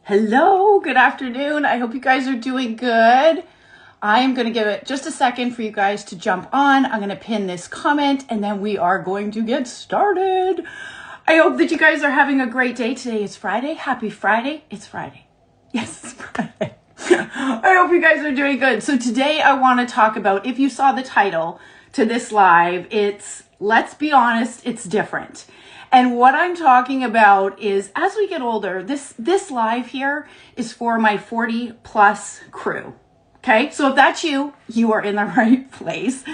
Hello, good afternoon. I hope you guys are doing good. I am going to give it just a second for you guys to jump on. I'm going to pin this comment and then we are going to get started. I hope that you guys are having a great day. Today is Friday. Happy Friday. It's Friday. Yes, it's Friday. I hope you guys are doing good. So today I want to talk about, if you saw the title to this live, it's Let's Be Honest, It's Different. And what I'm talking about is as we get older, this live here is for my 40 plus crew. Okay, so if that's you, you are in the right place.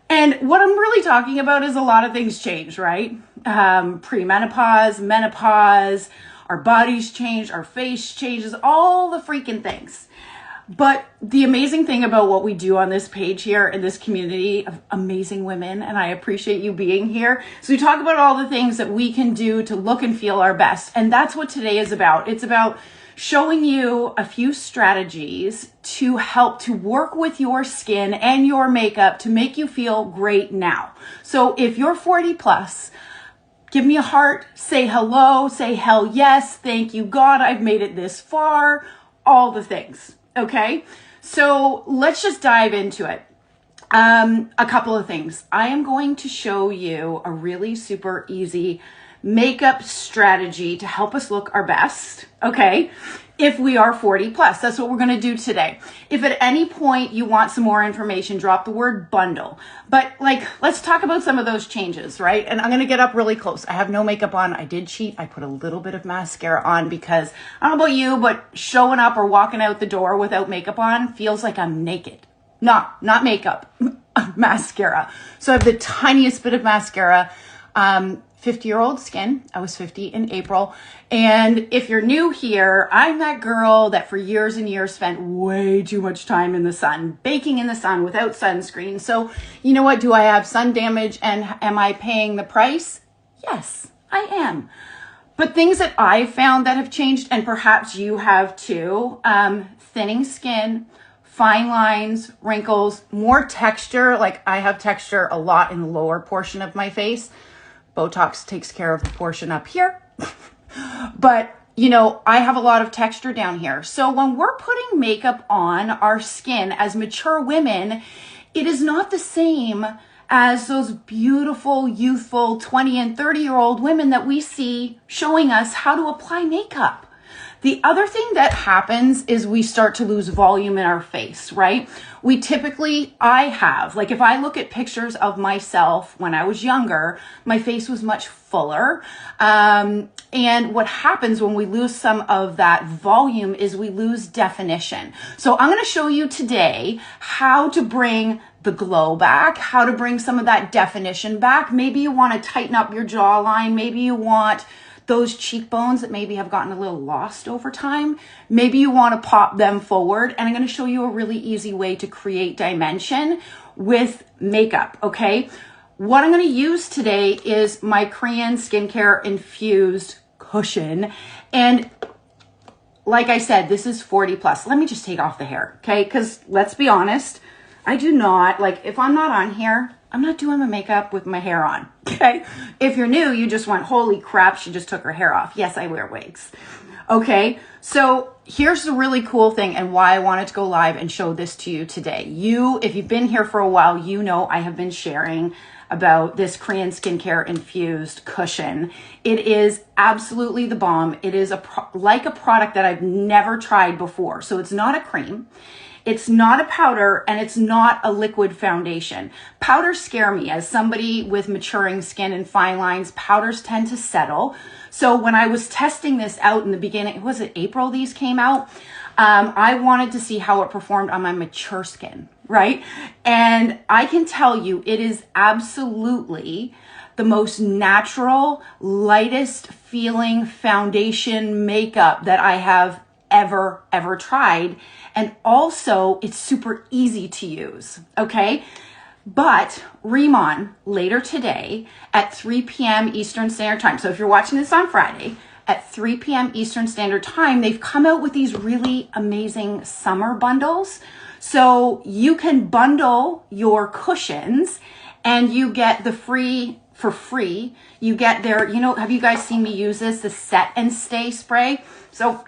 And what I'm really talking about is a lot of things change, right? Premenopause, menopause, our bodies change, our face changes, all the freaking things. But the amazing thing about what we do on this page here in this community of amazing women, and I appreciate you being here. So we talk about all the things that we can do to look and feel our best. And that's what today is about. It's about showing you a few strategies to help to work with your skin and your makeup to make you feel great now. So if you're 40 plus, give me a heart, say hello, say hell yes, thank you God, I've made it this far, all the things. Okay, so let's just dive into it. A couple of things. I am going to show you a really super easy makeup strategy to help us look our best, okay, if we are 40 plus. That's what we're going to do today. If at any point you want some more information, drop the word bundle. But let's talk about some of those changes, right? And I'm going to get up really close. I have no makeup on. I did cheat. I put a little bit of mascara on because I don't know about you, but showing up or walking out the door without makeup on feels like I'm naked. Not makeup, mascara. So I have the tiniest bit of mascara. 50-year-old skin. I was 50 in April. And if you're new here, I'm that girl that for years and years spent way too much time in the sun, baking in the sun without sunscreen. So you know what? Do I have sun damage and am I paying the price? Yes, I am. But things that I've found that have changed, and perhaps you have too, thinning skin, fine lines, wrinkles, more texture. Like I have texture a lot in the lower portion of my face. Botox takes care of the portion up here. But, you know, I have a lot of texture down here. So when we're putting makeup on our skin as mature women, it is not the same as those beautiful, youthful 20 and 30-year-old women that we see showing us how to apply makeup. The other thing that happens is we start to lose volume in our face, right? If I look at pictures of myself when I was younger, my face was much fuller. And what happens when we lose some of that volume is we lose definition. So I'm going to show you today how to bring the glow back, how to bring some of that definition back. Maybe you want to tighten up your jawline. Maybe you want those cheekbones that maybe have gotten a little lost over time. Maybe you want to pop them forward. And I'm going to show you a really easy way to create dimension with makeup, okay? What I'm going to use today is my Korean Skincare Infused Cushion. And like I said, this is 40 plus. Let me just take off the hair, okay? Because let's be honest, I do not, if I'm not on here, I'm not doing my makeup with my hair on, okay? If you're new, you just went, holy crap, she just took her hair off. Yes, I wear wigs, okay? So here's the really cool thing and why I wanted to go live and show this to you today. If you've been here for a while, you know I have been sharing about this Korean Skincare Infused Cushion. It is absolutely the bomb. It is like a product that I've never tried before. So it's not a cream. It's not a powder, and it's not a liquid foundation. Powders scare me. As somebody with maturing skin and fine lines, powders tend to settle. So when I was testing this out in the beginning, was it April these came out? I wanted to see how it performed on my mature skin, right? And I can tell you, it is absolutely the most natural, lightest feeling foundation makeup that I have ever tried. And also it's super easy to use, okay? But Remon later today at 3 p.m. Eastern Standard Time. So if you're watching this on Friday at 3 p.m. Eastern Standard Time, they've come out with these really amazing summer bundles. So you can bundle your cushions and you get the for free. You get their, have you guys seen me use this, the Set and Stay spray? So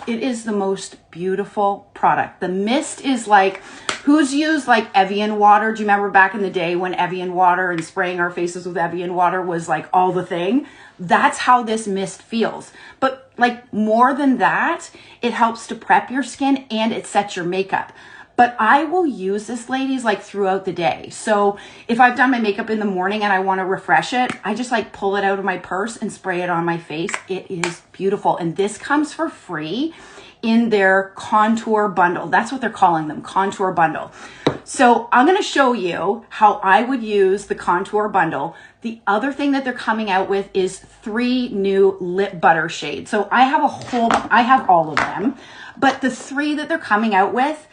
It is the most beautiful product. The mist is like, who's used like Evian water? Do you remember back in the day when Evian water and spraying our faces with Evian water was like all the thing? That's how this mist feels. But like more than that, it helps to prep your skin and it sets your makeup. But I will use this, ladies, like throughout the day. So if I've done my makeup in the morning and I want to refresh it, I just like pull it out of my purse and spray it on my face. It is beautiful. And this comes for free in their contour bundle. That's what they're calling them, contour bundle. So I'm going to show you how I would use the contour bundle. The other thing that they're coming out with is 3 new lip butter shades. So I have all of them, but the 3 that they're coming out with,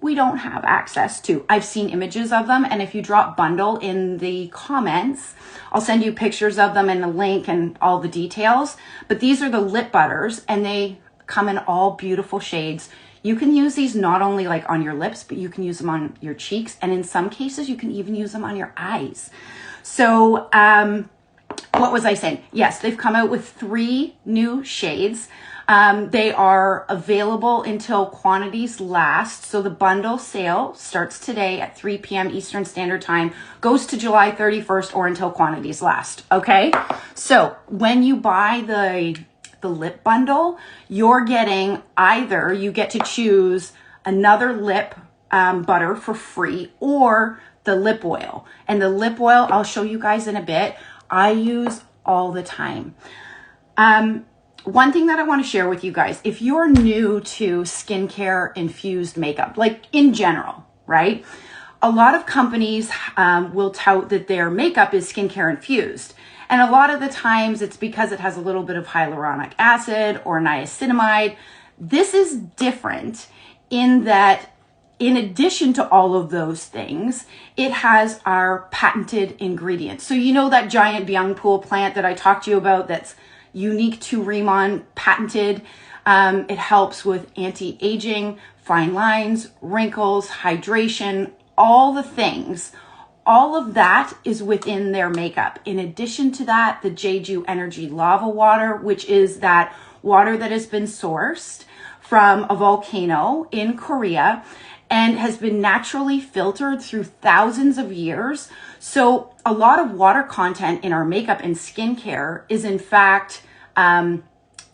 we don't have access to. I've seen images of them, and if you drop bundle in the comments, I'll send you pictures of them and a link and all the details. But these are the lip butters, and they come in all beautiful shades. You can use these not only like on your lips, but you can use them on your cheeks, and in some cases you can even use them on your eyes. So what was I saying? Yes, they've come out with 3 new shades. They are available until quantities last. So the bundle sale starts today at 3 p.m. Eastern Standard Time, goes to July 31st or until quantities last. Okay. So when you buy the lip bundle, you're getting either you get to choose another lip butter for free or the lip oil. And the lip oil, I'll show you guys in a bit, I use all the time. One thing that I want to share with you guys, if you're new to skincare infused makeup, like in general, right? A lot of companies will tout that their makeup is skincare infused. And a lot of the times it's because it has a little bit of hyaluronic acid or niacinamide. This is different in that in addition to all of those things, it has our patented ingredients. So you know that giant ByoungPool plant that I talked to you about that's unique to Rimmon, patented. It helps with anti-aging, fine lines, wrinkles, hydration, all the things. All of that is within their makeup. In addition to that, the JeJu Energy Lava Water, which is that water that has been sourced from a volcano in Korea and has been naturally filtered through thousands of years. So a lot of water content in our makeup and skincare is in fact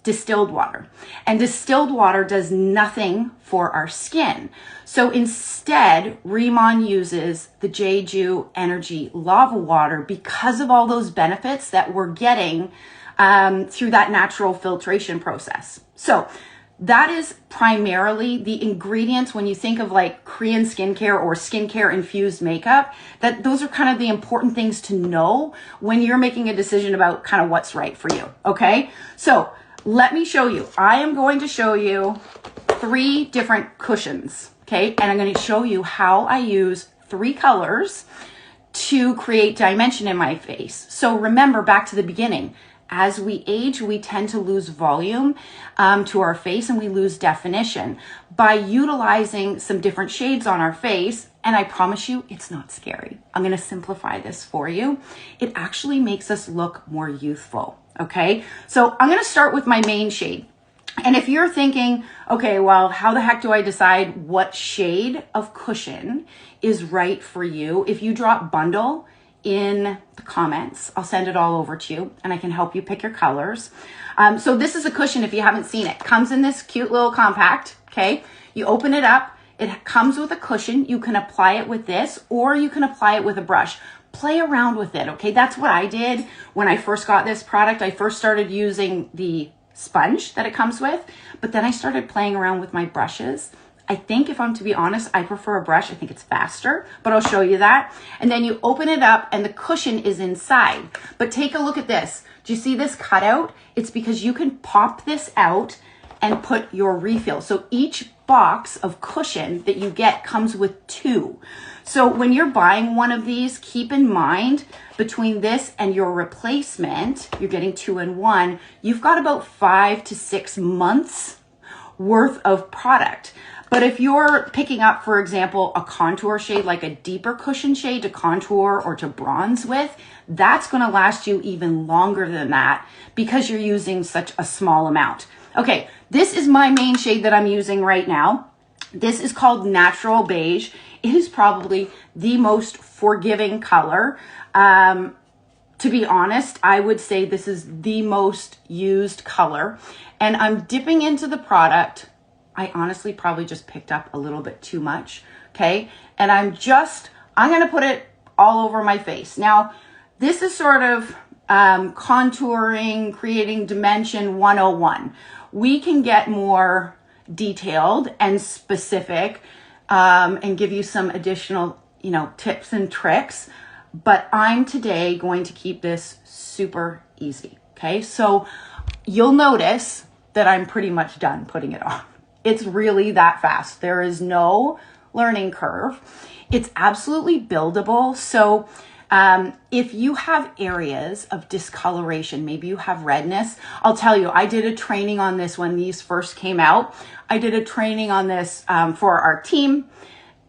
distilled water. And distilled water does nothing for our skin. So instead, Rimmon uses the JeJu Energy Lava Water because of all those benefits that we're getting through that natural filtration process. So that is primarily the ingredients when you think of like Korean skincare or skincare infused makeup, that those are kind of the important things to know when you're making a decision about kind of what's right for you. Okay. So let me show you. I am going to show you 3 different cushions. Okay. And I'm going to show you how I use 3 colors to create dimension in my face. So remember back to the beginning, as we age, we tend to lose volume to our face and we lose definition by utilizing some different shades on our face. And I promise you, it's not scary. I'm going to simplify this for you. It actually makes us look more youthful. Okay. So I'm going to start with my main shade. And if you're thinking, okay, well, how the heck do I decide what shade of cushion is right for you? If you drop bundle in the comments, I'll send it all over to you and I can help you pick your colors. So this is a cushion if you haven't seen it. Comes in this cute little compact, okay? You open it up, it comes with a cushion. You can apply it with this or you can apply it with a brush. Play around with it, okay? That's what I did when I first got this product. I first started using the sponge that it comes with, but then I started playing around with my brushes. I think if I'm to be honest, I prefer a brush. I think it's faster, but I'll show you that. And then you open it up and the cushion is inside. But take a look at this. Do you see this cutout? It's because you can pop this out and put your refill. So each box of cushion that you get comes with 2. So when you're buying one of these, keep in mind between this and your replacement, you're getting 2 in 1. You've got about 5 to 6 months worth of product. But if you're picking up, for example, a contour shade, like a deeper cushion shade to contour or to bronze with, that's going to last you even longer than that because you're using such a small amount. Okay, This is my main shade that I'm using right now. This is called Natural Beige. It is probably the most forgiving color. To be honest, I would say this is the most used color. And I'm dipping into the product. I honestly probably just picked up a little bit too much, okay? And I'm gonna put it all over my face. Now, this is sort of contouring, creating dimension 101. We can get more detailed and specific and give you some additional, tips and tricks. But I'm today going to keep this super easy, okay? So you'll notice that I'm pretty much done putting it on. It's really that fast. There is no learning curve. It's absolutely buildable. So if you have areas of discoloration, maybe you have redness, I'll tell you, I did a training on this when these first came out. I did a training on this for our team,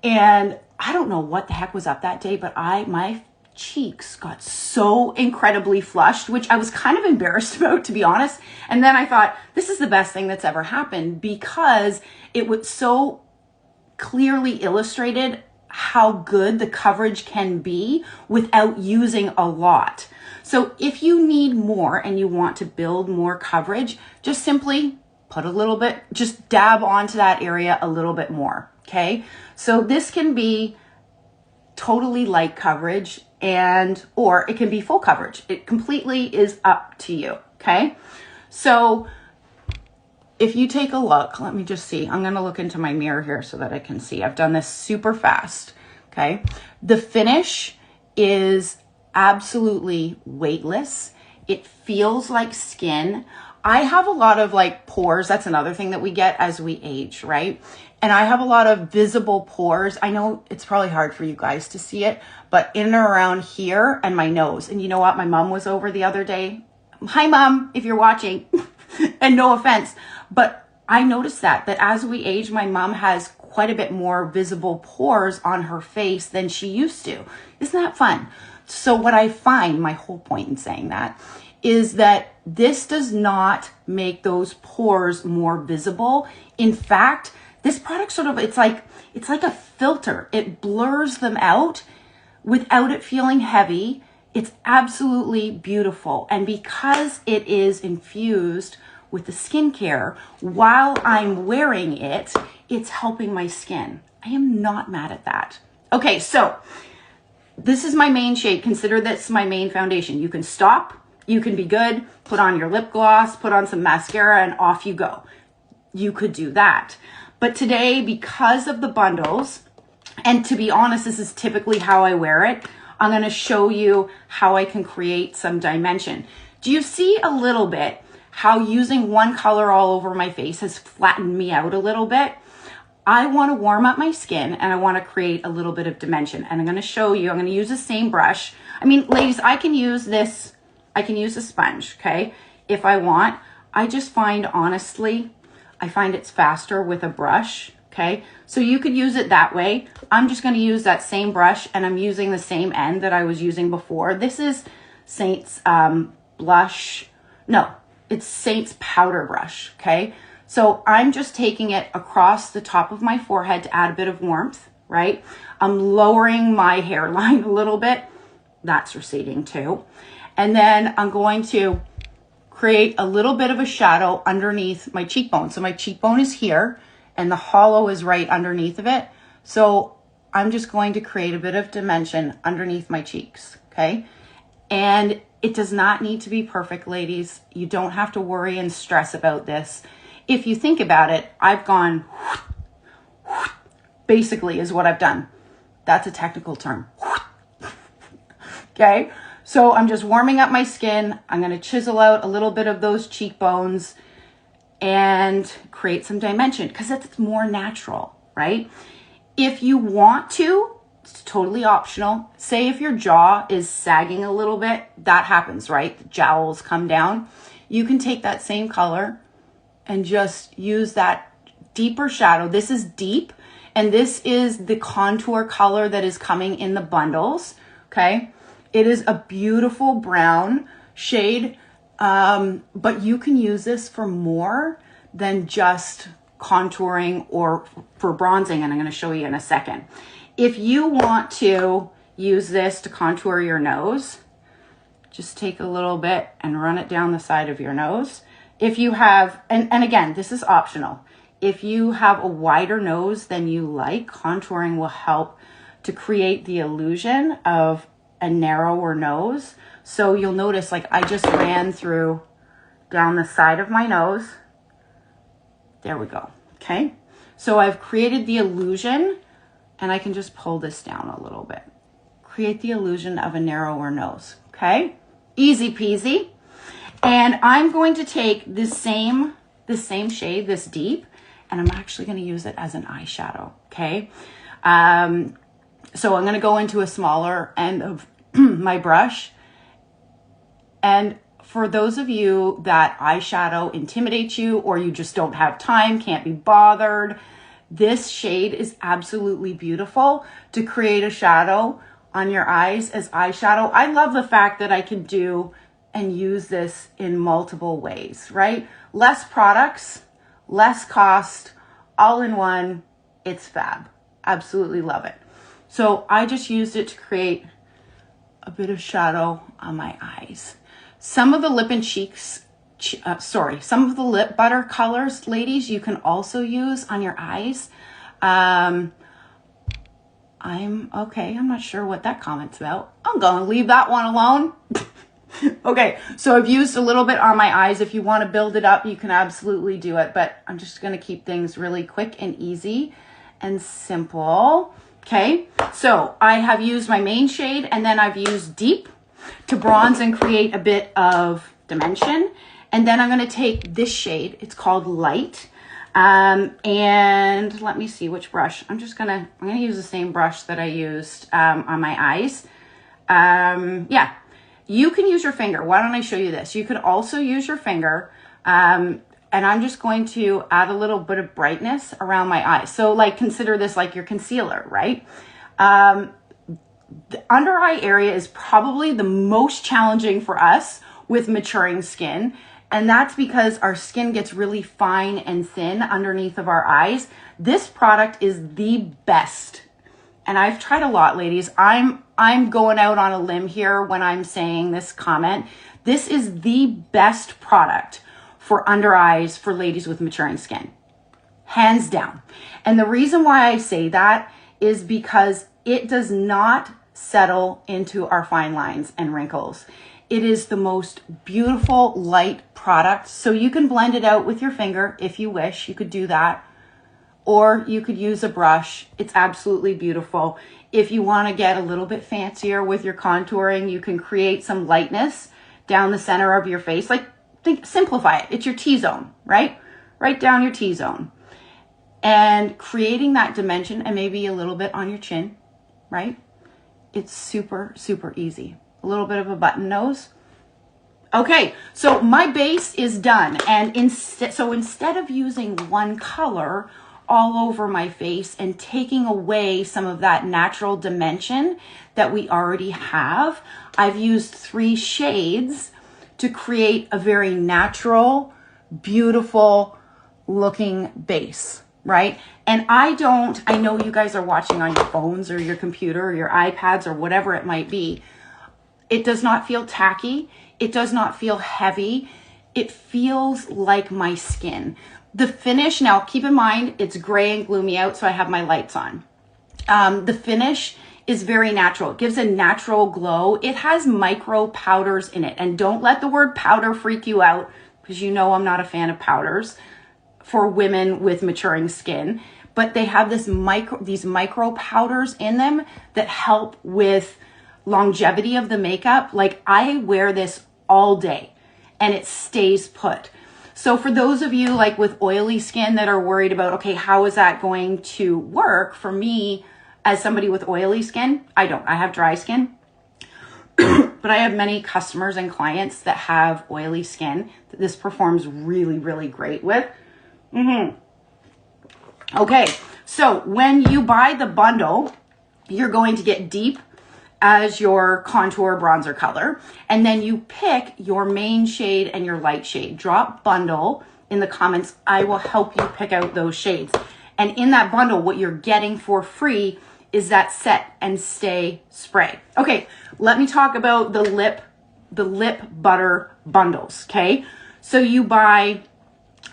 and I don't know what the heck was up that day, but my cheeks got so incredibly flushed, which I was kind of embarrassed about, to be honest. And then I thought, this is the best thing that's ever happened, because it was so clearly illustrated how good the coverage can be without using a lot. So if you need more and you want to build more coverage, just simply put a little bit, just dab onto that area a little bit more, okay? So this can be totally light coverage, or it can be full coverage. It completely is up to you, okay? So if you take a look, let me just see. I'm gonna look into my mirror here so that I can see. I've done this super fast, okay? The finish is absolutely weightless. It feels like skin. I have a lot of pores. That's another thing that we get as we age, right? And I have a lot of visible pores. I know it's probably hard for you guys to see it, but in and around here and my nose. And you know what? My mom was over the other day. Hi, Mom, if you're watching. And no offense, but I noticed that as we age, my mom has quite a bit more visible pores on her face than she used to. Isn't that fun? So what I find, my whole point in saying that, is that this does not make those pores more visible. In fact, this product it's like a filter. It blurs them out without it feeling heavy. It's absolutely beautiful. And because it is infused with the skincare while I'm wearing it, it's helping my skin. I am not mad at that. Okay, so this is my main shade. Consider this my main foundation. You can stop, you can be good, put on your lip gloss, put on some mascara, and off you go. You could do that. But today, because of the bundles, and to be honest, this is typically how I wear it, I'm gonna show you how I can create some dimension. Do you see a little bit how using one color all over my face has flattened me out a little bit? I wanna warm up my skin and I wanna create a little bit of dimension. And I'm gonna show you, I'm gonna use the same brush. I mean, ladies, I can use this, I can use a sponge, okay? If I want. I just find, honestly, I find it's faster with a brush, okay? So you could use it that way. I'm just gonna use that same brush, and I'm using the same end that I was using before. This is Saint's blush. No, it's Saint's powder brush, okay? So I'm just taking it across the top of my forehead to add a bit of warmth, right? I'm lowering my hairline a little bit. That's receding too. And then I'm going to create a little bit of a shadow underneath my cheekbone. So my cheekbone is here and the hollow is right underneath of it. So I'm just going to create a bit of dimension underneath my cheeks, okay? And it does not need to be perfect, ladies. You don't have to worry and stress about this. If you think about it, I've gone, basically is what I've done. That's a technical term. Okay? So I'm just warming up my skin. I'm going to chisel out a little bit of those cheekbones and create some dimension because it's more natural, right? If you want to, it's totally optional. Say if your jaw is sagging a little bit, that happens, right? The jowls come down. You can take that same color and just use that deeper shadow. This is deep, and this is the contour color that is coming in the bundles, okay? It is a beautiful brown shade, but you can use this for more than just contouring or for bronzing, and I'm going to show you in a second. If you want to use this to contour your nose, just take a little bit and run it down the side of your nose. If you have, and again, this is optional. If you have a wider nose than you like, contouring will help to create the illusion of a narrower nose. So you'll notice, like, I just ran through down the side of my nose. There we go. Okay. So I've created the illusion, and I can just pull this down a little bit. Create the illusion of a narrower nose. Okay. Easy peasy. And I'm going to take this same shade, this deep, and I'm actually going to use it as an eyeshadow. Okay. So I'm going to go into a smaller end of my brush. And for those of you that eyeshadow intimidates you, or you just don't have time, can't be bothered, this shade is absolutely beautiful to create a shadow on your eyes as eyeshadow. I love the fact that I can do and use this in multiple ways, right? Less products, less cost, all in one. It's fab. Absolutely love it. So I just used it to create a bit of shadow on my eyes. Some of the lip and cheeks, some of the lip butter colors, ladies, you can also use on your eyes. I'm not sure what that comment's about. I'm going to leave that one alone. Okay, so I've used a little bit on my eyes. If you want to build it up, you can absolutely do it, but I'm just going to keep things really quick and easy and simple. Okay, so I have used my main shade, and then I've used deep to bronze and create a bit of dimension. And then I'm going to take this shade. It's called light. And let me see which brush. I'm going to use the same brush that I used on my eyes. Yeah, you can use your finger. Why don't I show you this? You can also use your finger. And I'm just going to add a little bit of brightness around my eyes. So like, consider this like your concealer, right? The under eye area is probably the most challenging for us with maturing skin. And that's because our skin gets really fine and thin underneath of our eyes. This product is the best. And I've tried a lot, ladies. I'm going out on a limb here when I'm saying this comment. This is the best product for under eyes for ladies with maturing skin. Hands down. And the reason why I say that is because it does not settle into our fine lines and wrinkles. It is the most beautiful light product. So you can blend it out with your finger if you wish. You could do that. Or you could use a brush. It's absolutely beautiful. If you want to get a little bit fancier with your contouring, you can create some lightness down the center of your face. Like, simplify it. It's your T-zone, right? Right down your T-zone. And creating that dimension, and maybe a little bit on your chin, right? It's super, super easy. A little bit of a button nose. Okay, so my base is done. And instead of using one color all over my face and taking away some of that natural dimension that we already have, I've used 3 shades to create a very natural, beautiful looking base, right? And I know you guys are watching on your phones or your computer or your iPads or whatever it might be. It does not feel tacky. It does not feel heavy. It feels like my skin. The finish, now keep in mind, it's gray and gloomy out, so I have my lights on. The finish is very natural. It gives a natural glow. It has micro powders in it. And don't let the word powder freak you out, because you know I'm not a fan of powders for women with maturing skin. But they have these micro powders in them that help with longevity of the makeup. Like, I wear this all day and it stays put. So for those of you like with oily skin that are worried about, okay, how is that going to work? For me, as somebody with oily skin, I have dry skin, but I have many customers and clients that have oily skin that this performs really, really great with. Okay, so when you buy the bundle, you're going to get deep as your contour bronzer color, and then you pick your main shade and your light shade. Drop bundle in the comments. I will help you pick out those shades. And in that bundle, what you're getting for free is that set and stay spray. Okay, let me talk about the lip butter bundles, okay? So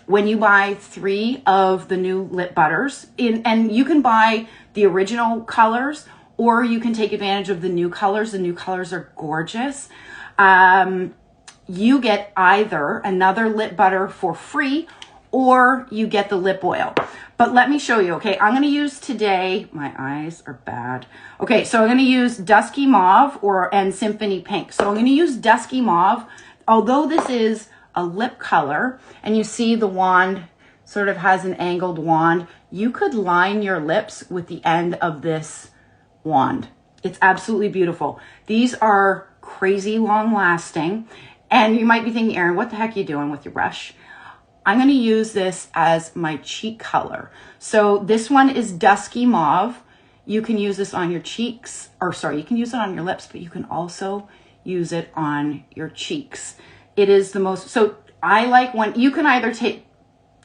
when you buy 3 of the new lip butters, and you can buy the original colors, or you can take advantage of the new colors. The new colors are gorgeous. You get either another lip butter for free, or you get the lip oil. But let me show you, okay? I'm gonna use today, my eyes are bad. Okay, so I'm gonna use Dusky Mauve and Symphony Pink. So I'm gonna use Dusky Mauve. Although this is a lip color, and you see the wand sort of has an angled wand, you could line your lips with the end of this wand. It's absolutely beautiful. These are crazy long lasting. And you might be thinking, Erin, what the heck are you doing with your brush? I'm going to use this as my cheek color. So this one is Dusky Mauve. You can use this on your cheeks, you can use it on your lips, but you can also use it on your cheeks. It is the most, so I like when, you can either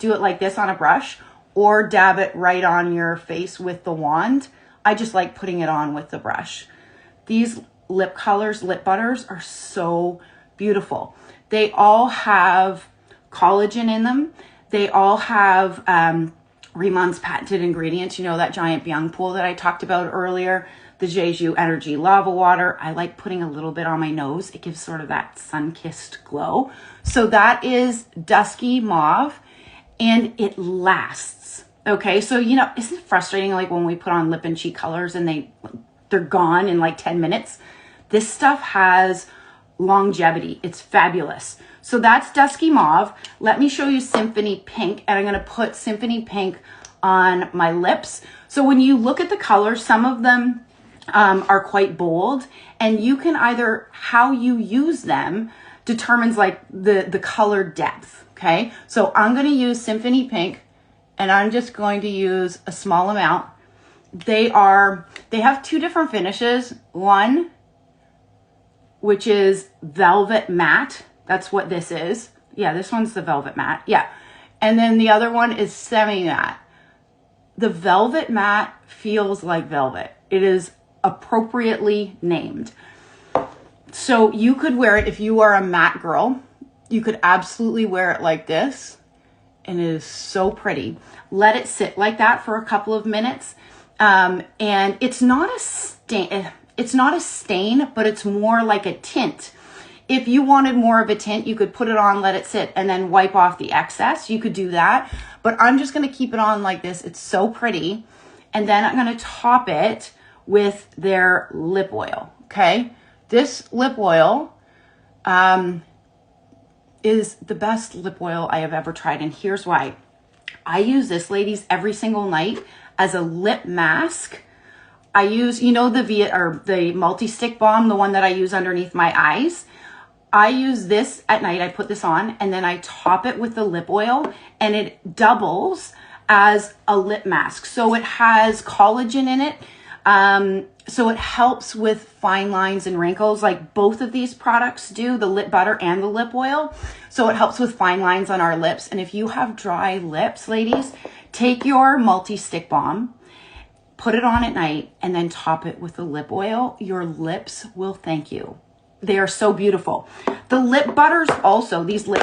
do it like this on a brush or dab it right on your face with the wand. I just like putting it on with the brush. These lip colors, lip butters are so beautiful. They all have collagen in them. They all have Riemann's patented ingredients. You know, that giant ByoungPool that I talked about earlier, the JeJu Energy Lava Water. I like putting a little bit on my nose. It gives sort of that sun-kissed glow. So that is Dusky Mauve, and it lasts. Okay, so you know, isn't it frustrating like when we put on lip and cheek colors and they're gone in like 10 minutes? This stuff has longevity. It's fabulous. So that's Dusky Mauve. Let me show you Symphony Pink, and I'm going to put Symphony Pink on my lips. So when you look at the colors, some of them are quite bold, and you can either, how you use them determines like the color depth. Okay. So I'm going to use Symphony Pink, and I'm just going to use a small amount. They have 2 different finishes. One, which is velvet matte. That's what this is. Yeah, this one's the velvet matte. Yeah. And then the other one is semi matte. The velvet matte feels like velvet. It is appropriately named. So you could wear it if you are a matte girl. You could absolutely wear it like this. And it is so pretty. Let it sit like that for a couple of minutes. And it's not a stain. It's not a stain, but it's more like a tint. If you wanted more of a tint, you could put it on, let it sit, and then wipe off the excess. You could do that. But I'm just going to keep it on like this. It's so pretty. And then I'm going to top it with their lip oil. Okay. This lip oil is the best lip oil I have ever tried. And here's why. I use this, ladies, every single night as a lip mask. I use, you know, the multi-stick balm, the one that I use underneath my eyes. I use this at night. I put this on, and then I top it with the lip oil, and it doubles as a lip mask. So it has collagen in it. So it helps with fine lines and wrinkles, like both of these products do, the lip butter and the lip oil. So it helps with fine lines on our lips. And if you have dry lips, ladies, take your multi-stick balm, put it on at night, and then top it with the lip oil. Your lips will thank you. They are so beautiful. The lip butters also, these lip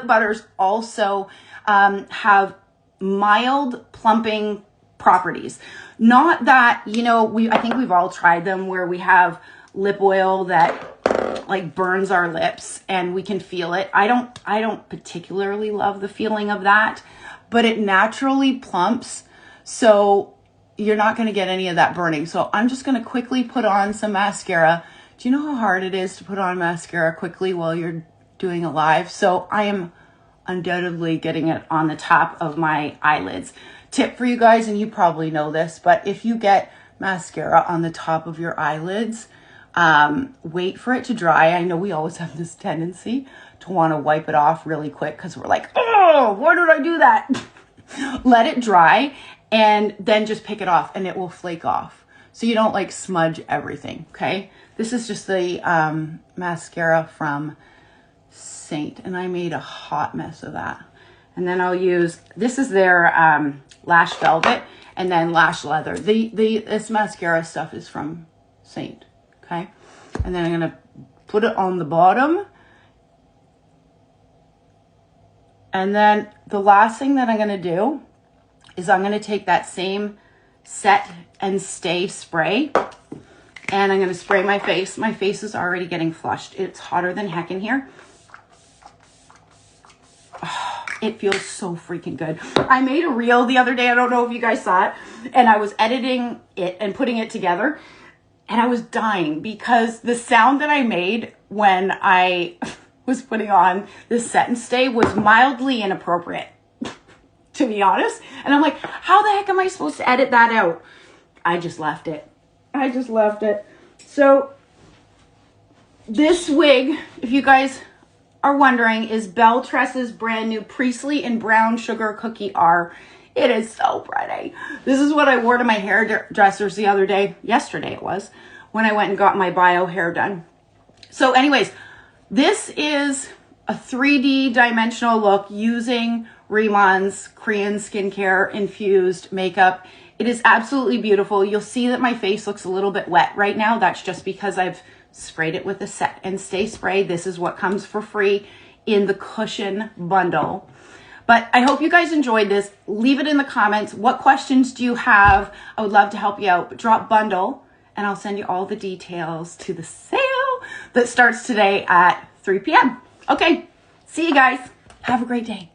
butters also have mild plumping properties. Not that, you know, I think we've all tried them where we have lip oil that like burns our lips and we can feel it. I don't particularly love the feeling of that, but it naturally plumps. So you're not going to get any of that burning. So I'm just going to quickly put on some mascara. Do you know how hard it is to put on mascara quickly while you're doing a live? So I am undoubtedly getting it on the top of my eyelids. Tip for you guys, and you probably know this, but if you get mascara on the top of your eyelids, wait for it to dry. I know we always have this tendency to want to wipe it off really quick because we're like, oh, why did I do that? Let it dry and then just pick it off and it will flake off. So you don't like smudge everything, okay? This is just the mascara from Saint, and I made a hot mess of that. And then I'll use, this is their Lash Velvet and then Lash Leather. This mascara stuff is from Saint, okay? And then I'm gonna put it on the bottom. And then the last thing that I'm gonna do is I'm gonna take that same Set and Stay spray and I'm gonna spray my face. My face is already getting flushed. It's hotter than heck in here. Oh, it feels so freaking good. I made a reel the other day. I don't know if you guys saw it. And I was editing it and putting it together. And I was dying because the sound that I made when I was putting on this Set and Stay was mildly inappropriate, to be honest. And I'm like, how the heck am I supposed to edit that out? I just left it. I just left it. So this wig, if you guys are wondering, is Belle Tress's brand new Priestley and Brown Sugar Cookie R. It is so pretty. This is what I wore to my hairdressers the other day. Yesterday it was, when I went and got my bio hair done. So anyways, this is a 3D dimensional look using Rimon's Korean skincare infused makeup. It is absolutely beautiful. You'll see that my face looks a little bit wet right now. That's just because I've sprayed it with the Set and Stay spray. This is what comes for free in the cushion bundle. But I hope you guys enjoyed this. Leave it in the comments. What questions do you have? I would love to help you out. Drop bundle and I'll send you all the details to the sale that starts today at 3 p.m. Okay, see you guys. Have a great day.